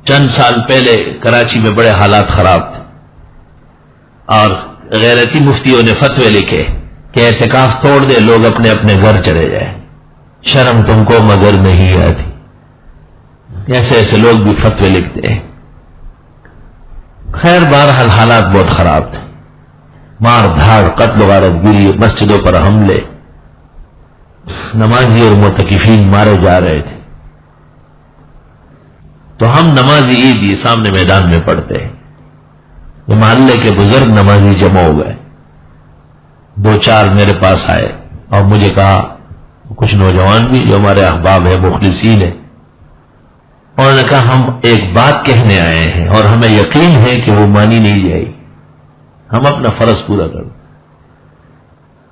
چند سال پہلے کراچی میں بڑے حالات خراب تھے اور غیرتی مفتیوں نے فتوے لکھے کہ اعتکاف توڑ دے، لوگ اپنے اپنے گھر چلے جائیں، شرم تم کو مگر نہیں آتی۔ ایسے ایسے لوگ بھی فتوے لکھتے ہیں۔ خیر بہرحال حالات بہت خراب تھے، مار دھاڑ، قتل و غارت گری، مسجدوں پر حملے، نمازی اور معتکفین مارے جا رہے تھے۔ تو ہم نمازی عید یہ سامنے میدان میں پڑھتے ہیں، یہ محلے کے بزرگ نمازی جمع ہو گئے، دو چار میرے پاس آئے اور مجھے کہا، کچھ نوجوان بھی جو ہمارے احباب ہیں، مخلصین ہیں، انہوں نے کہا ہم ایک بات کہنے آئے ہیں اور ہمیں یقین ہے کہ وہ مانی نہیں جائے گی، ہم اپنا فرض پورا کریں۔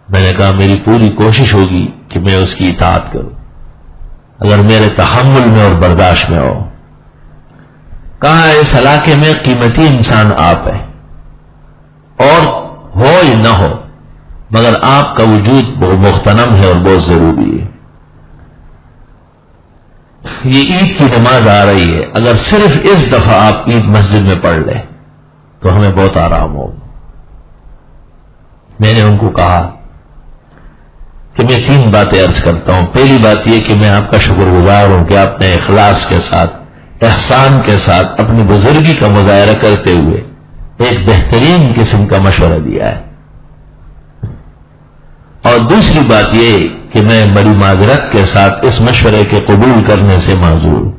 میں نے کہا میری پوری کوشش ہوگی کہ میں اس کی اطاعت کروں اگر میرے تحمل میں اور برداشت میں ہو۔ کہا اس علاقے میں قیمتی انسان آپ ہیں، اور ہو یا نہ ہو مگر آپ کا وجود بہت مغتنم ہے اور بہت ضروری ہے۔ یہ عید کی نماز آ رہی ہے، اگر صرف اس دفعہ آپ عید مسجد میں پڑھ لیں تو ہمیں بہت آرام ہوگا۔ میں نے ان کو کہا کہ میں 3 باتیں عرض کرتا ہوں۔ پہلی بات یہ کہ میں آپ کا شکر گزار ہوں کہ آپ نے اخلاص کے ساتھ، احسان کے ساتھ اپنی بزرگی کا مظاہرہ کرتے ہوئے ایک بہترین قسم کا مشورہ دیا ہے، اور دوسری بات یہ کہ میں بڑی معذرت کے ساتھ اس مشورے کے قبول کرنے سے معذور ہوں۔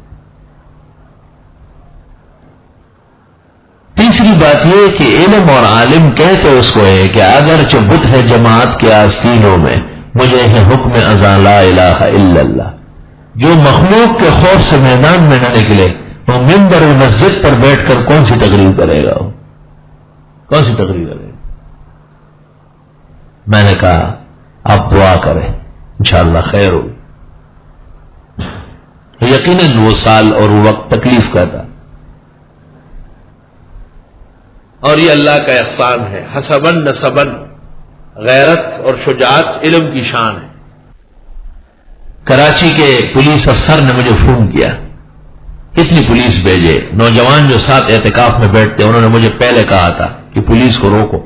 تیسری بات یہ کہ علم اور عالم کہتے اس کو ہے کہ اگرچہ بت ہے جماعت کے آستینوں میں، مجھے ہے حکم ازاں لا الہ الا اللہ۔ جو مخلوق کے خوف سے میدان میں نہ نکلے وہ منبر مسجد پر بیٹھ کر کون سی تقریر کرے گا؟ کون سی تقریر کرے گا؟ میں نے کہا آپ دعا کریں، انشاءاللہ خیر ہو۔ یقیناً وہ سال اور وہ وقت تکلیف کا تھا، اور یہ اللہ کا احسان ہے۔ حسبن نسبن، غیرت اور شجاعت علم کی شان ہے۔ کراچی کے پولیس افسر نے مجھے فون کیا، کتنی پولیس بھیجے؟ نوجوان جو ساتھ اعتکاف میں بیٹھتے انہوں نے مجھے پہلے کہا تھا کہ پولیس کو روکو،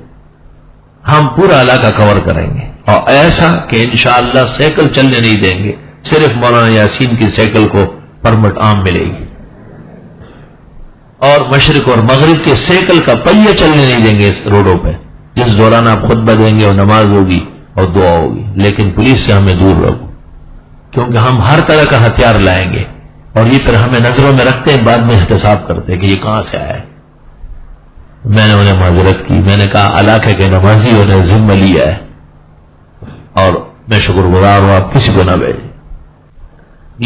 ہم پورا علاقہ کور کریں گے، اور ایسا کہ انشاءاللہ سائیکل چلنے نہیں دیں گے، صرف مولانا یاسین کی سائیکل کو پرمٹ عام ملے گی، اور مشرق اور مغرب کے سائیکل کا پہیہ چلنے نہیں دیں گے اس روڈوں پہ، جس دوران آپ خطبہ دیں گے اور نماز ہوگی اور دعا ہوگی، لیکن پولیس سے ہمیں دور رکھو، کیونکہ ہم ہر طرح کا ہتھیار لائیں گے، اور یہ پھر ہمیں نظروں میں رکھتے ہیں، بعد میں احتساب کرتے ہیں کہ یہ کہاں سے آیا ہے۔ میں نے انہیں معذرت کی، میں نے کہا علاقے کے نمازیوں نے ذمہ لیا ہے اور میں شکر گزار ہوں، آپ کسی کو نہ بھیجیں۔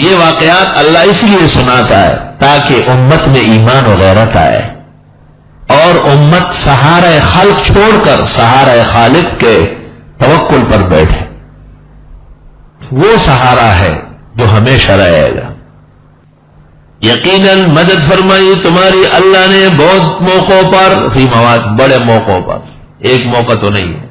یہ واقعات اللہ اس لیے سناتا ہے تاکہ امت میں ایمان و غیرت آئے، اور امت سہارا خلق چھوڑ کر سہارا خالق کے توکل پر بیٹھے۔ وہ سہارا ہے جو ہمیشہ رہے گا۔ یقیناً مدد فرمائی تمہاری اللہ نے بہت موقعوں پر، فی مواقع، بڑے موقعوں پر، ایک موقع تو نہیں ہے۔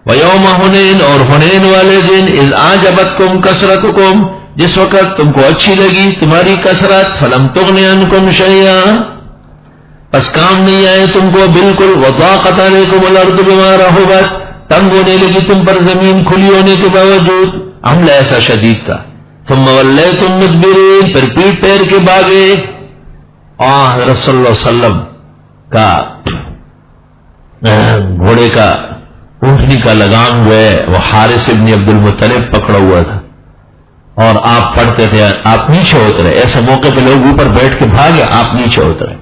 وَيَوْمَ حُنَيْنٍ، اور حنین والے دن، اذ اعجبتکم کثرتکم، جس وقت تم کو اچھی لگی تمہاری کثرت، فلم تغن عنکم شیئا، پس کام نہیں آئے تم کو بالکل، وضاقت علیکم الارض بما رحبت، تنگ ہونے لگی تم پر زمین کھلی ہونے کے باوجود، حملہ ایسا شدید تھا، ثم ولیتم مدبرین، پھر پیٹ پیر کے بھاگے۔ حضرت صلی اللہ علیہ وسلم کا گھوڑے کا اونٹنی کا لگام جو ہے وہ حارث ابن عبد المطلب پکڑا ہوا تھا، اور آپ پڑھتے تھے، آپ نیچے اترے، ایسے موقع پہ لوگ اوپر بیٹھ کے بھاگے، آپ نیچے اترے،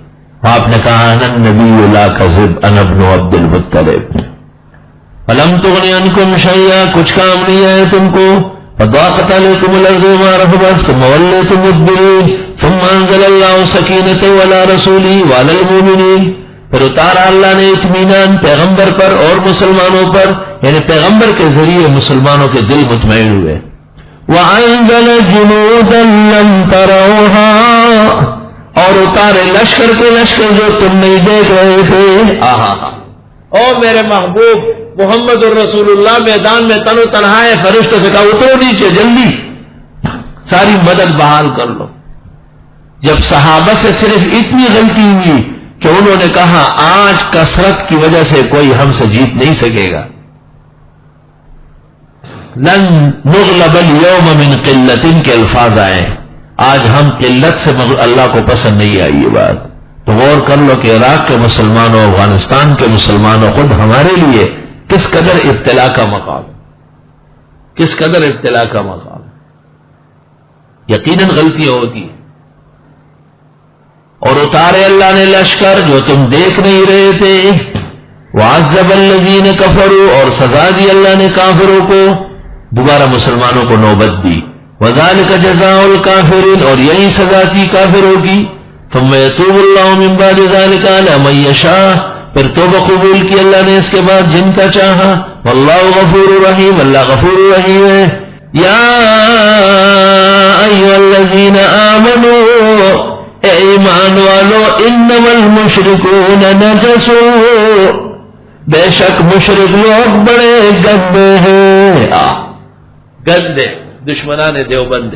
آپ نے کہا انا النبی لا کذب انا ابن عبد المطلب، فلم تغن عنکم شیئا، کچھ کام نہیں آئے تم کو، فضاقت علیکم الارض بما رحبت ثم ولیتم مدبرین، ثم انزل اللہ سکینته علی رسولہ وعلی المؤمنین، پھر اتارا اللہ نے اطمینان پیغمبر پر اور مسلمانوں پر، یعنی پیغمبر کے ذریعے مسلمانوں کے دل مطمئن ہوئے۔ وَأَنزَلَ جُنُودًا لَّمْ تَرَوْهَا، اور اتارے لشکر کے لشکر جو تم نہیں دیکھ رہے تھے۔ او میرے محبوب محمد الرسول اللہ میدان میں تن و تنہا ہے، فرشتوں سے کہا اترو نیچے جلدی، ساری مدد بحال کر لو۔ جب صحابہ سے صرف اتنی غلطی ہوئی کہ انہوں نے کہا آج کثرت کی وجہ سے کوئی ہم سے جیت نہیں سکے گا، لن نغلب اليوم من قلت کے الفاظ آئے، آج ہم قلت سے اللہ کو پسند نہیں آئی یہ بات. تو غور کر لو کہ عراق کے مسلمانوں، افغانستان کے مسلمانوں خود ہمارے لیے کس قدر ابتلا کا مقام، کس قدر ابتلا کا مقام. یقیناً غلطیاں ہوتی ہیں، اور اتارے اللہ نے لشکر جو تم دیکھ نہیں رہے تھے. وعذب الذین کفروا، اور سزا دی اللہ نے کافروں کو، دوبارہ مسلمانوں کو نوبت دی. وذالک جزاء الکافرین، اور یہی سزا تھی کافروں کی. ثم یتوب اللہ من بعد ذلک علی من یشاء، پھر توبہ قبول کی اللہ نے اس کے بعد جن کا چاہا. واللہ غفور رحیم، اللہ غفور رحیم ہے. یا ایھا الذین آمنوا، اے ایمان والو، انما المشرکون نجس، بے شک مشرک لوگ بڑے گندے ہیں. گندے دشمنان دیوبند.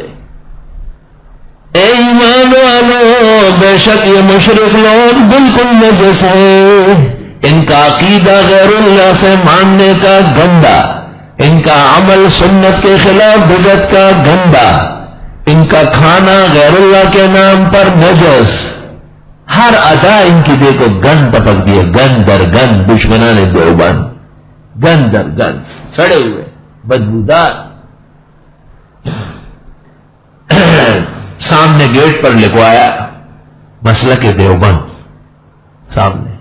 اے ایمان والو، بے شک یہ مشرک لوگ بالکل نجس ہیں. ان کا عقیدہ غیر اللہ سے ماننے کا گندا، ان کا عمل سنت کے خلاف بدعت کا گندا، ان کا کھانا غیر اللہ کے نام پر نجس. ہر ادا ان کی دیکھو گند ٹپک دی ہے، گند در گند. دشمنان دیوبند گند در گند، سڑے ہوئے بدبودار. سامنے گیٹ پر لکھوایا مسلک دیوبند، سامنے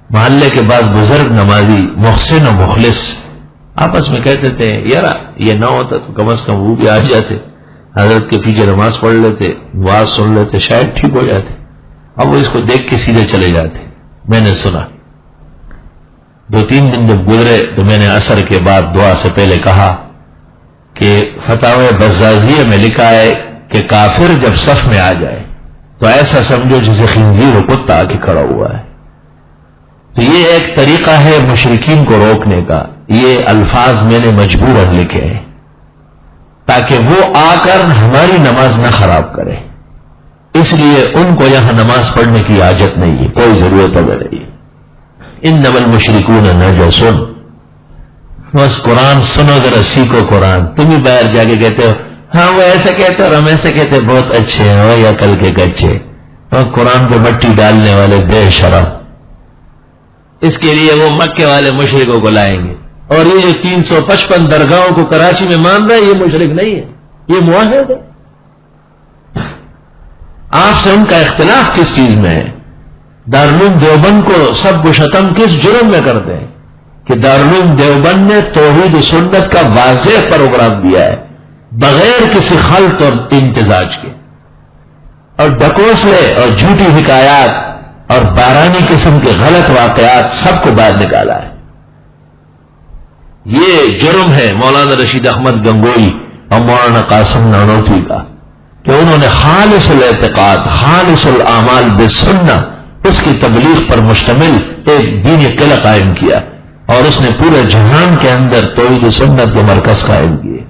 محلے کے بعض بزرگ نمازی محسن و مخلص آپس میں کہتے تھے یار یہ نہ ہوتا تو کم از کم وہ بھی آ جاتے، حضرت کے پیچھے نماز پڑھ لیتے، نماز سن لیتے، شاید ٹھیک ہو جاتے. اب وہ اس کو دیکھ کے سیدھے چلے جاتے. میں نے سنا 2-3 دن جب گزرے تو میں نے عصر کے بعد دعا سے پہلے کہا کہ فتاوی بزازیہ میں لکھا ہے کہ کافر جب صف میں آ جائے تو ایسا سمجھو جسے خنزیر و کتا آ کے کھڑا ہوا ہے. تو یہ ایک طریقہ ہے مشرکین کو روکنے کا. یہ الفاظ میں نے مجبوراً لکھے ہیں تاکہ وہ آ کر ہماری نماز نہ خراب کرے. اس لیے ان کو یہاں نماز پڑھنے کی حاجت نہیں ہے، کوئی ضرورت اگر نہیں. انما المشرکون نجس، بس قرآن سنو ذرا سیکھو قرآن. تم ہی باہر جا کے کہتے ہو ہاں وہ ایسے کہتے اور ہم ایسے کہتے بہت اچھے ہیں وہ یا کل کے کچے، اور قرآن کو مٹی ڈالنے والے بے شرم. اس کے لیے وہ مکے والے مشرکوں کو لائیں گے، اور یہ 355 درگاہوں کو کراچی میں مان رہا ہے، یہ مشرک نہیں ہے، یہ معاہد ہے. آپ سے ان کا اختلاف کس چیز میں ہے؟ دارالعلوم دیوبند کو سب ختم کس جرم میں کرتے ہیں کہ دارالعلوم دیوبند نے توحید و سنت کا واضح پروگرام دیا ہے بغیر کسی خلط اور امتزاج کے، اور ڈکوسلے اور جھوٹی حکایات اور بارانی قسم کے غلط واقعات سب کو باہر نکالا ہے. یہ جرم ہے مولانا رشید احمد گنگوئی اور مولانا قاسم نانوتوی کا کہ انہوں نے خالص الاعتقاد، خالص الاعمال بالسنہ، اس کی تبلیغ پر مشتمل ایک دینی قلعہ قائم کیا، اور اس نے پورے جہان کے اندر توحید و سنت کے مرکز قائم کیے.